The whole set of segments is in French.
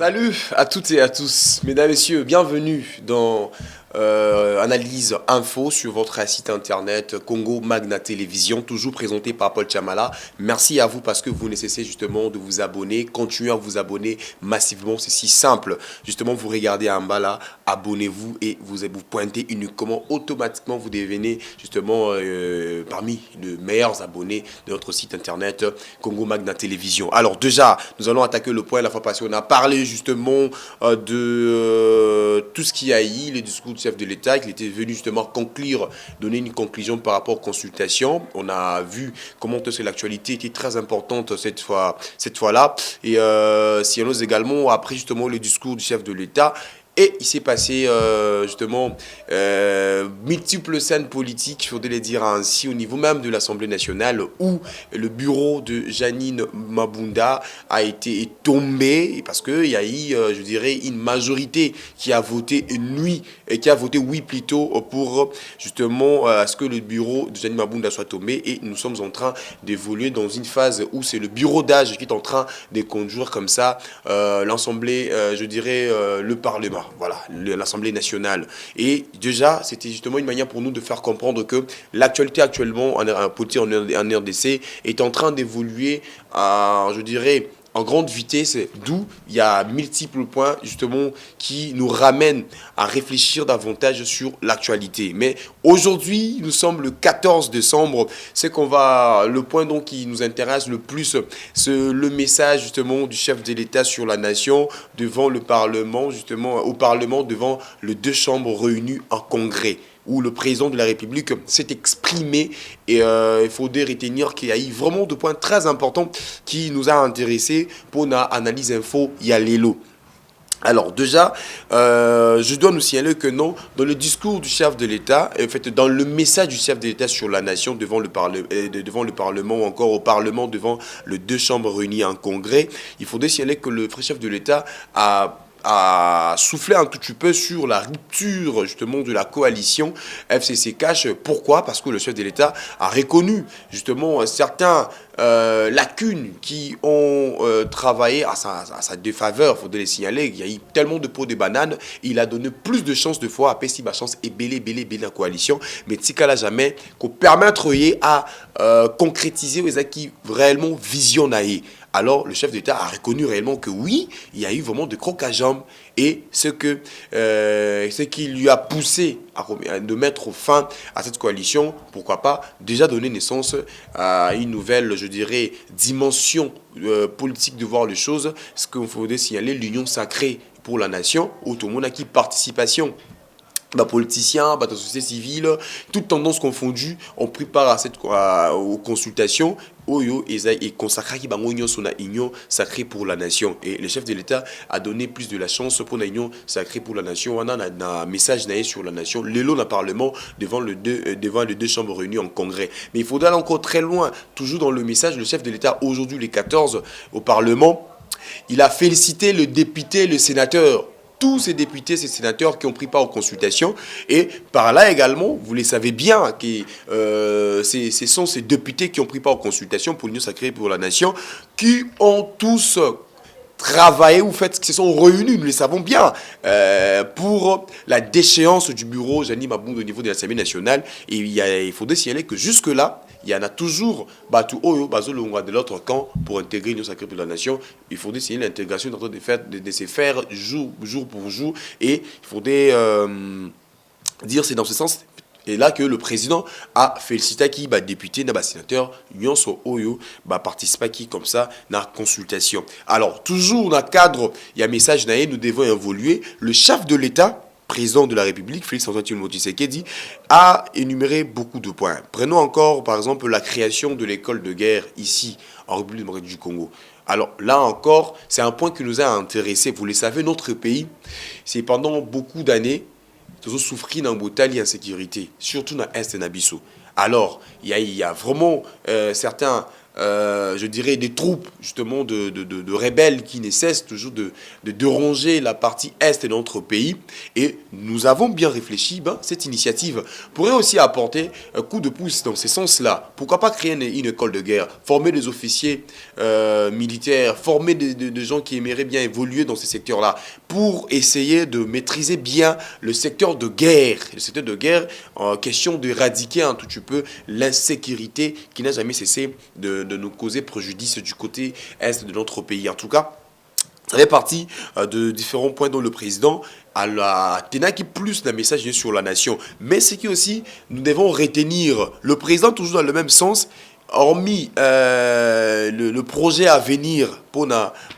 Salut à toutes et à tous, mesdames et messieurs, bienvenue dans Analyse Info sur votre site internet Congo Magna Télévision, toujours présenté par Paul Chamala. Merci à vous parce que vous ne cessez justement de vous abonner, continuez à vous abonner massivement, c'est si simple. Justement, vous regardez en bas là, abonnez-vous et vous pointez uniquement, automatiquement vous devenez justement parmi les meilleurs abonnés de notre site internet Congo Magna Télévision. Alors déjà, nous allons attaquer le point la fois passée, on a parlé justement de tout ce qui a eu, le discours du chef de l'État, qu'il était venu justement conclure, donner une conclusion par rapport aux consultations. On a vu comment l'actualité était très importante cette fois-là. Et sinon également, après justement le discours du chef de l'État, et il s'est passé justement multiples scènes politiques, il faudrait les dire ainsi, au niveau même de l'Assemblée nationale, où le bureau de Janine Mabunda a été tombé, parce qu'il y a eu, je dirais, une majorité qui a voté nuit, et qui a voté oui plutôt, pour justement à ce que le bureau de Janine Mabunda soit tombé. Et nous sommes en train d'évoluer dans une phase où c'est le bureau d'âge qui est en train de conduire comme ça l'Assemblée, je dirais, le Parlement. Voilà, l'Assemblée nationale. Et déjà, c'était justement une manière pour nous de faire comprendre que l'actualité actuellement en politique en RDC est en train d'évoluer à, je dirais, en grande vitesse, d'où il y a multiples points justement qui nous ramènent à réfléchir davantage sur l'actualité. Mais aujourd'hui, nous sommes le 14 décembre. Le point donc qui nous intéresse le plus, c'est le message justement du chef de l'État sur la nation devant le Parlement, justement au Parlement devant les deux chambres réunies en congrès, où le président de la République s'est exprimé. Et il faudrait retenir qu'il y a eu vraiment deux points très importants qui nous a intéressés pour une analyse info Yalélo. Alors déjà, je dois nous signaler que non, dans le discours du chef de l'État, en fait, dans le message du chef de l'État sur la nation devant le Parlement ou encore au Parlement devant les deux chambres réunies en congrès, il faudrait signaler que le chef de l'État a soufflé un tout petit peu sur la rupture justement de la coalition FCC Cash. Pourquoi? Parce que le chef de l'État a reconnu justement certains lacunes qui ont travaillé à sa défaveur. Il faudrait les signaler. Il y a eu tellement de pots de bananes. Il a donné plus de chances de fois à Pessi chance et belé la coalition. Mais Tikala jamais qu'on permettre à concrétiser les acquis réellement visionnaires. Alors, le chef d'État a reconnu réellement que oui, il y a eu vraiment de crocs à jambes. Et ce qui lui a poussé de mettre fin à cette coalition, pourquoi pas, déjà donner naissance à une nouvelle, je dirais, dimension politique de voir les choses. Ce qu'il faudrait signaler, l'union sacrée pour la nation, où tout le monde a qui participation. Politiciens, la société civile, toutes tendances confondues, ont pris part aux consultations et consacré qui son union sacrée pour la nation. Et le chef de l'État a donné plus de la chance pour la union sacrée pour la nation. On a un message sur la nation, l'élo dans le Parlement devant les deux chambres réunies en congrès. Mais il faudra aller encore très loin. Toujours dans le message, le chef de l'État, aujourd'hui les 14 au Parlement, il a félicité le député, le sénateur, tous ces députés, ces sénateurs qui ont pris part aux consultations. Et par là également, vous le savez bien, que ce sont ces députés qui ont pris part aux consultations pour l'Union sacrée pour la nation, qui ont tous travaillé ou fait, qui se sont réunis, nous le savons bien, pour la déchéance du bureau Janine Mabunda au niveau de l'Assemblée nationale. Et il faudrait signaler que jusque-là, il y en a toujours de l'autre camp pour intégrer l'Union sacrée pour la nation. Il faudrait signaler l'intégration de se faire jour pour jour. Et il faudrait dire c'est dans ce sens. Et là que le président a félicité qui député, sénateur, union sur Oyo, participer qui comme ça dans la consultation. Alors toujours dans le cadre, il y a un message nous devons évoluer. Le chef de l'État, président de la République, Félix-Antoine Tshisekedi, a énuméré beaucoup de points. Prenons encore par exemple la création de l'école de guerre ici en République démocratique du Congo. Alors là encore, c'est un point qui nous a intéressés. Vous le savez, notre pays, c'est pendant beaucoup d'années, nous avons souffert d'un brutal insécurité, surtout dans l'Est de Nabiso. Alors, il y a vraiment certains je dirais, des troupes justement de rebelles qui ne cessent toujours de ronger la partie est de notre pays. Et nous avons bien réfléchi, cette initiative pourrait aussi apporter un coup de pouce dans ce sens-là. Pourquoi pas créer une école de guerre, former des officiers militaires, former des gens qui aimeraient bien évoluer dans ces secteurs-là, pour essayer de maîtriser bien le secteur de guerre. Le secteur de guerre, en question d'éradiquer un tout petit peu l'insécurité qui n'a jamais cessé de nous causer préjudice du côté est de notre pays. En tout cas, ça fait partie de différents points dont le président a qui plus d'un message sur la nation. Mais c'est que aussi, nous devons retenir le président toujours dans le même sens, hormis le projet à venir pour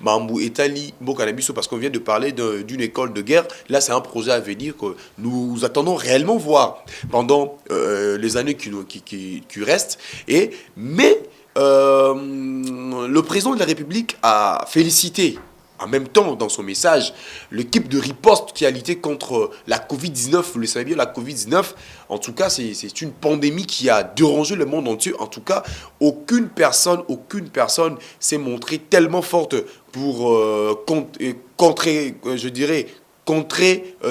Mambu Etali Bokanabiso, parce qu'on vient de parler d'une école de guerre. Là, c'est un projet à venir que nous attendons réellement voir pendant les années qui restent. Mais le président de la République a félicité en même temps, dans son message, l'équipe de riposte qui a lutté contre la Covid-19, vous le savez bien, la Covid-19, en tout cas, c'est une pandémie qui a dérangé le monde entier. En tout cas, aucune personne s'est montrée tellement forte pour contrer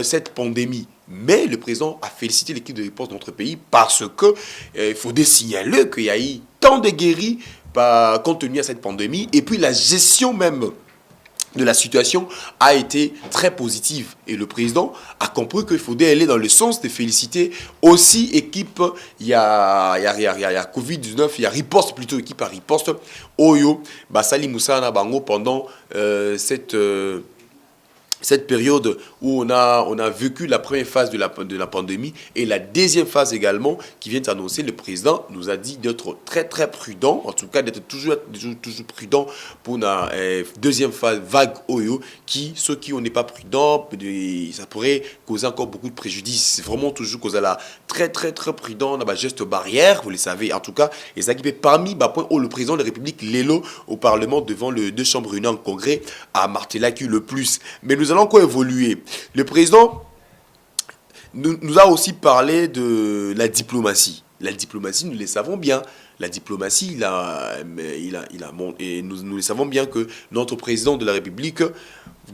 cette pandémie. Mais le président a félicité l'équipe de riposte de notre pays parce que il faut signaler qu'il y a eu tant de guéris compte tenu à cette pandémie, et puis la gestion même de la situation a été très positive. Et le président a compris qu'il faudrait aller dans le sens de féliciter aussi équipe, il y a Covid-19, il y a riposte plutôt, équipe à riposte, Oyo, Basali Moussa Bango pendant cette période où on a vécu la première phase de la pandémie et la deuxième phase également qui vient d'annoncer. Le président nous a dit d'être très très prudent, en tout cas d'être toujours prudent pour la deuxième phase vague Oyo, ceux qui n'est pas prudent, ça pourrait causer encore beaucoup de préjudice. C'est vraiment toujours cause à la très très très prudent dans la geste barrière, vous le savez. En tout cas, les équipes parmi point où le président de la République l'élo au Parlement devant les deux chambres réunies en congrès à Martelaki le plus. Mais nous allons encore évoluer. Le président nous a aussi parlé de la diplomatie. La diplomatie, nous le savons bien. La diplomatie, et nous le savons bien que notre président de la République,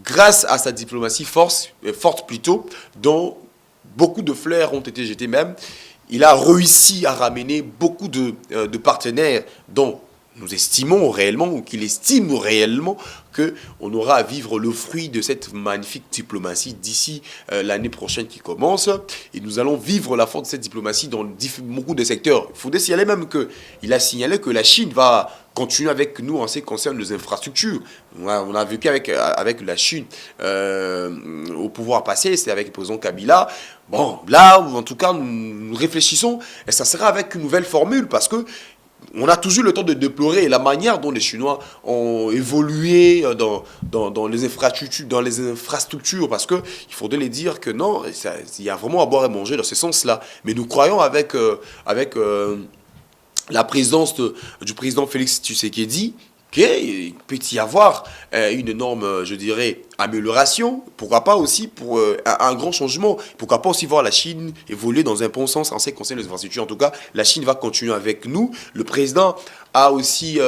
grâce à sa diplomatie forte plutôt, dont beaucoup de fleurs ont été jetés même, il a réussi à ramener beaucoup de partenaires dont nous estimons réellement, ou qu'il estime réellement, qu'on aura à vivre le fruit de cette magnifique diplomatie d'ici l'année prochaine qui commence. Et nous allons vivre la force de cette diplomatie dans beaucoup de secteurs. Il faut signaler même qu'il a signalé que la Chine va continuer avec nous en ce qui concerne les infrastructures. On a vécu avec la Chine au pouvoir passé, c'est avec le président Kabila. Bon, là, en tout cas, nous réfléchissons, et ça sera avec une nouvelle formule, parce que on a toujours le temps de déplorer la manière dont les Chinois ont évolué dans les infrastructures, parce qu'il faudrait les dire que non, il y a vraiment à boire et manger dans ce sens-là. Mais nous croyons avec la présence du président Félix Tshisekedi qu'il peut y avoir une énorme, je dirais, amélioration. Pourquoi pas aussi pour un grand changement. Pourquoi pas aussi voir la Chine évoluer dans un bon sens en ce qui concerne les infrastructures. En tout cas, la Chine va continuer avec nous. Le président a aussi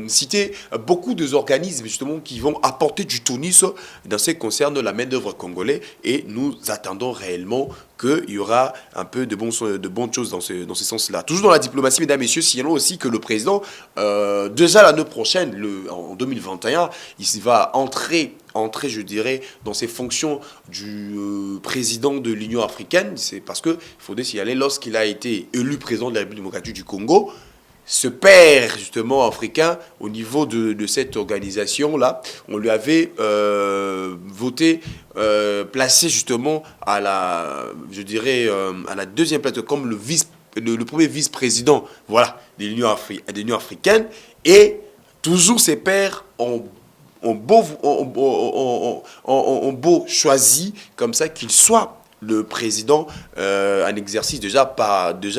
cité beaucoup d'organismes justement qui vont apporter du tonus dans ce qui concerne la main-d'œuvre congolaise, et nous attendons réellement qu'il y aura un peu de bonnes choses dans ce sens-là. Toujours dans la diplomatie, mesdames et messieurs, signalons aussi que le président, déjà l'année prochaine, en 2021, il va entrer, je dirais, dans ses fonctions du président de l'Union africaine. C'est parce qu'il faudrait signaler, lorsqu'il a été élu président de la République démocratique du Congo, ce père justement africain au niveau de cette organisation-là, on lui avait voté, placé justement à la deuxième place comme le premier vice-président, voilà, de l'Union africaine, et toujours ces pères ont beau choisi comme ça qu'il soit le président en exercice déjà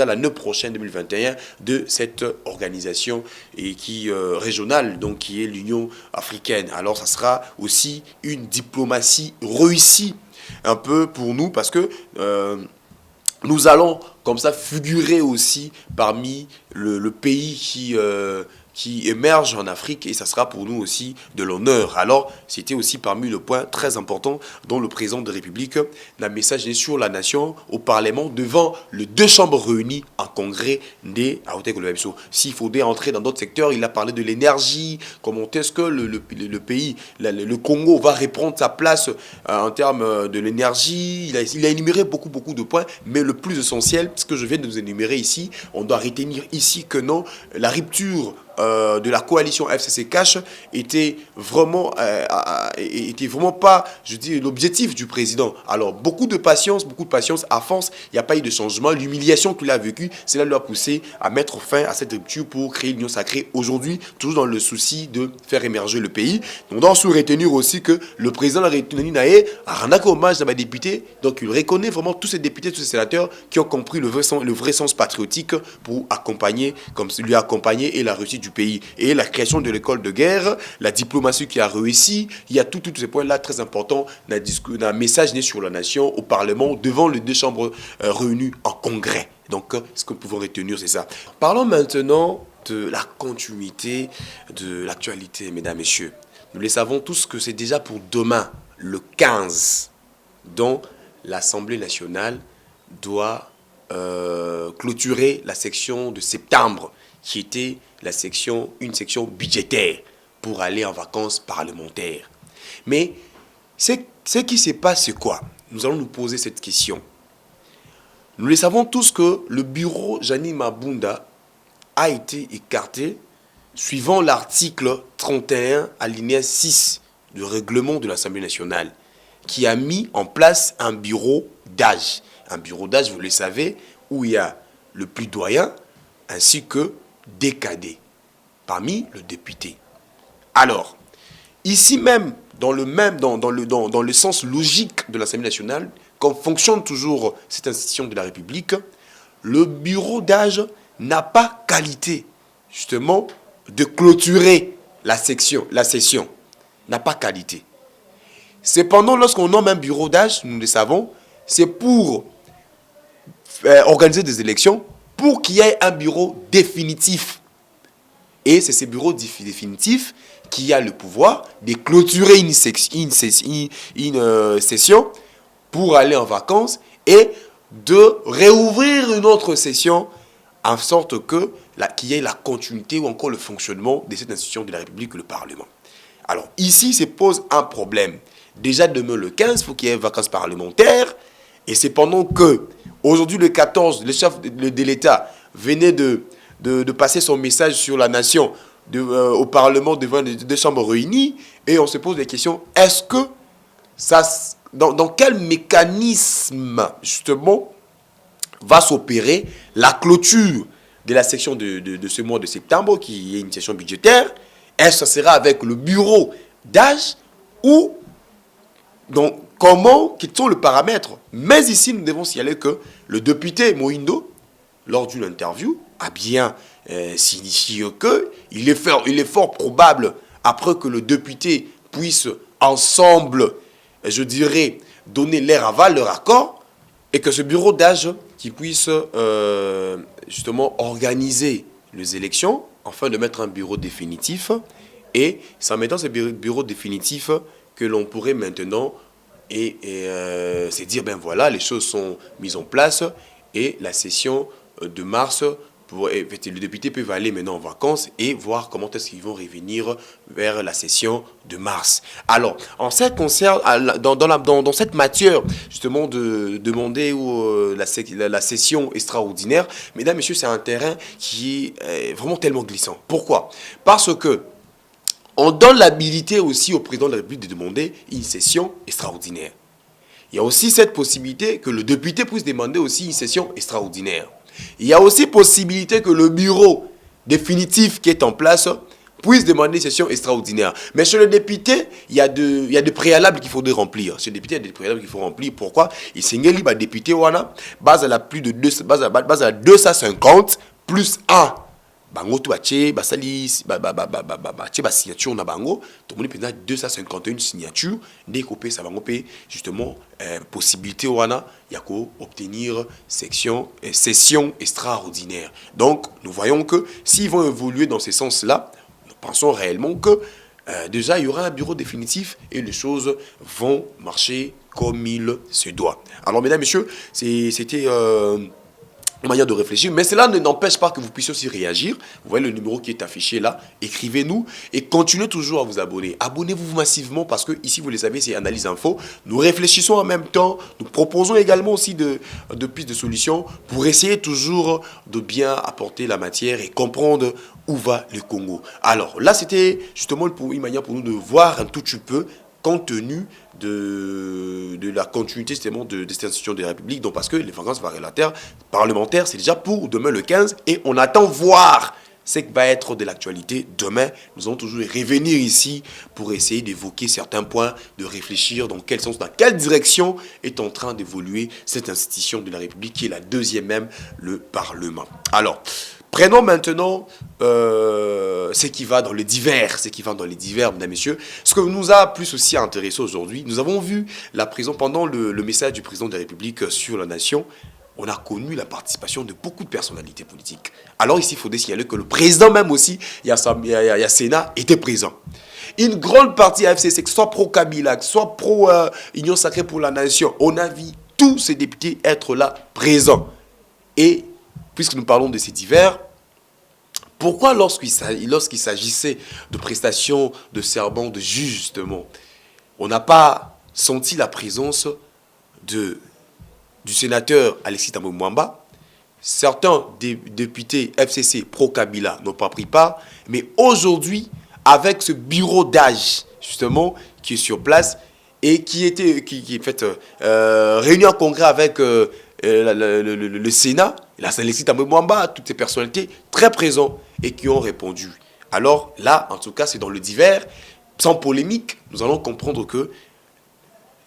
l'année prochaine 2021 de cette organisation et régionale, donc qui est l'Union africaine. Alors ça sera aussi une diplomatie réussie un peu pour nous, parce que nous allons comme ça figurer aussi parmi le pays qui qui émerge en Afrique et ça sera pour nous aussi de l'honneur. Alors, c'était aussi parmi le point très important dont le président de la République n'a messagé sur la nation au Parlement devant les deux chambres réunies en congrès des Aotekolabso. S'il faudrait entrer dans d'autres secteurs, il a parlé de l'énergie, comment est-ce que le pays, le Congo va reprendre sa place en termes de l'énergie. Il a énuméré beaucoup de points, mais le plus essentiel, ce que je viens de vous énumérer ici, on doit retenir ici que non, la rupture de la coalition FCC Cash était vraiment pas, je dis, l'objectif du président. Alors, beaucoup de patience, à force, il n'y a pas eu de changement. L'humiliation qu'il a vécue, cela lui a poussé à mettre fin à cette rupture pour créer l'Union sacrée aujourd'hui, toujours dans le souci de faire émerger le pays. Donc, on doit retenir aussi que le président de la République a rendu hommage à ma députée. Donc, il reconnaît vraiment tous ces députés, tous ces sénateurs qui ont compris le vrai sens patriotique pour accompagner, comme lui accompagner et la réussite du pays. Et la création de l'école de guerre, la diplomatie qui a réussi, il y a tous ces points-là très importants d'un message né sur la nation au Parlement devant les deux chambres réunies en congrès. Donc, ce que nous pouvons retenir, c'est ça. Parlons maintenant de la continuité de l'actualité, mesdames, messieurs. Nous le savons tous que c'est déjà pour demain, le 15, dont l'Assemblée nationale doit clôturer la section de septembre, qui était une section budgétaire pour aller en vacances parlementaires. Mais ce qui se passe, c'est quoi? Nous allons nous poser cette question. Nous le savons tous que le bureau Janine Mabunda a été écarté suivant l'article 31 alinéa 6 du règlement de l'Assemblée nationale qui a mis en place un bureau d'âge. Un bureau d'âge, vous le savez, où il y a le plus doyen ainsi que des cadets parmi le député. Alors, ici même, dans le sens logique de l'Assemblée nationale, comme fonctionne toujours cette institution de la République, le bureau d'âge n'a pas qualité, justement, de clôturer la session. N'a pas qualité. Cependant, lorsqu'on nomme un bureau d'âge, nous le savons, c'est pour organiser des élections, pour qu'il y ait un bureau définitif. Et c'est ce bureau définitif qui a le pouvoir de clôturer une session pour aller en vacances et de réouvrir une autre session en sorte qu'il y ait la continuité ou encore le fonctionnement de cette institution de la République, le Parlement. Alors ici se pose un problème. Déjà demain le 15, il faut qu'il y ait vacances parlementaires. Et c'est pendant que, aujourd'hui le 14, le chef de l'État venait de passer son message sur la nation au Parlement devant les deux chambres réunies. Et on se pose des questions. Est-ce que dans quel mécanisme, justement, va s'opérer la clôture de la section de ce mois de septembre, qui est une session budgétaire? Est-ce que ça sera avec le bureau d'âge ou donc quels sont les paramètres? Mais ici, nous devons signaler que le député Moindo, lors d'une interview, a bien signifié qu'il est fort probable, après que le député puisse ensemble, je dirais, donner leur aval, leur accord, et que ce bureau d'âge qui puisse justement organiser les élections, afin de mettre un bureau définitif, et c'est en mettant ce bureau définitif que l'on pourrait maintenant se dire, ben voilà, les choses sont mises en place, et la session de mars, les députés peuvent aller maintenant en vacances et voir comment est-ce qu'ils vont revenir vers la session de mars. Alors, en ce qui concerne, dans cette matière, justement, de demander la session extraordinaire, mesdames, messieurs, c'est un terrain qui est vraiment tellement glissant. Pourquoi? Parce que on donne l'habilité aussi au président de la République de demander une session extraordinaire. Il y a aussi cette possibilité que le député puisse demander aussi une session extraordinaire. Il y a aussi possibilité que le bureau définitif qui est en place puisse demander une session extraordinaire. Mais chez le député, il y a des préalables qu'il faudrait remplir. Chez le député, il y a des préalables qu'il faut remplir. Pourquoi? Il s'est libre à député, base à la 250 plus 1 bango to batie basali batie signature na bango tomoni pendant 251 signature nde kopesa bango pe justement possibilité wana ya ko obtenir session extraordinaire. Donc nous voyons que s'ils vont évoluer dans ce sens-là, nous pensons réellement que déjà il y aura un bureau définitif et les choses vont marcher comme il se doit. Alors mesdames, messieurs, c'était une manière de réfléchir, mais cela n'empêche pas que vous puissiez aussi réagir. Vous voyez le numéro qui est affiché là, écrivez-nous et continuez toujours à vous abonner. Abonnez-vous massivement parce que ici, vous le savez, c'est Analyse Info. Nous réfléchissons en même temps, nous proposons également aussi de pistes de solutions pour essayer toujours de bien apporter la matière et comprendre où va le Congo. Alors là, c'était justement une manière pour nous de voir un tout petit peu compte tenu de la continuité justement de cette institution de la République. Donc parce que les vacances parlementaires, c'est déjà pour demain le 15 et on attend voir ce qui va être de l'actualité demain. Nous allons toujours revenir ici pour essayer d'évoquer certains points, de réfléchir dans quel sens, dans quelle direction est en train d'évoluer cette institution de la République qui est la deuxième même, le Parlement. Alors, prenons maintenant ce qui va dans les divers, mesdames, messieurs. Ce que nous a plus aussi intéressé aujourd'hui, nous avons vu la prison pendant le message du président de la République sur la nation. On a connu la participation de beaucoup de personnalités politiques. Alors ici, il faut signaler que le président même aussi, il y a Sénat, était présent. Une grande partie AFCC, soit pro-Kabila, soit pro-Union Sacrée pour la Nation, on a vu tous ces députés être là, présents. Et puisque nous parlons de ces divers, pourquoi lorsqu'il s'agissait de prestations de serment de juge, justement, on n'a pas senti la présence du sénateur Alexis Thambwe Mwamba? Certains députés FCC pro-Kabila n'ont pas pris part, mais aujourd'hui, avec ce bureau d'âge, justement, qui est sur place et qui est fait réunion en congrès avec le Sénat, la Alexis Thambwe Mwamba, toutes ces personnalités très présentes et qui ont répondu. Alors là, en tout cas, c'est dans le divers, sans polémique, nous allons comprendre que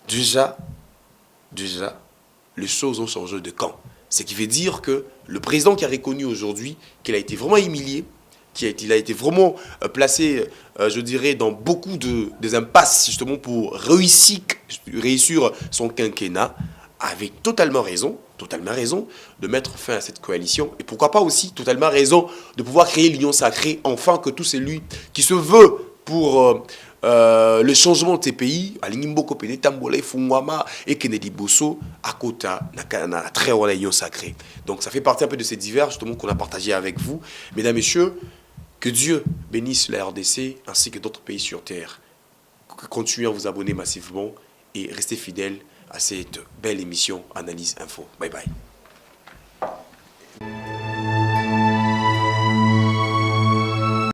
déjà, les choses ont changé de camp. Ce qui veut dire que le président qui a reconnu aujourd'hui qu'il a été vraiment humilié, qu'il a été vraiment placé, je dirais, dans beaucoup des impasses, justement, pour réussir son quinquennat, avait totalement raison de mettre fin à cette coalition. Et pourquoi pas aussi totalement raison de pouvoir créer l'Union Sacrée, enfin que tout celui qui se veut pour le changement de ces pays, Alimboko Pene, Tambola, Fungwama et Kennedy Bosso, à Kota, na très haut l'Union Sacrée. Donc ça fait partie un peu de ces divers justement qu'on a partagé avec vous. Mesdames, messieurs, que Dieu bénisse la RDC ainsi que d'autres pays sur Terre. Continuez à vous abonner massivement et restez fidèles à cette belle émission Analyse Info. Bye bye.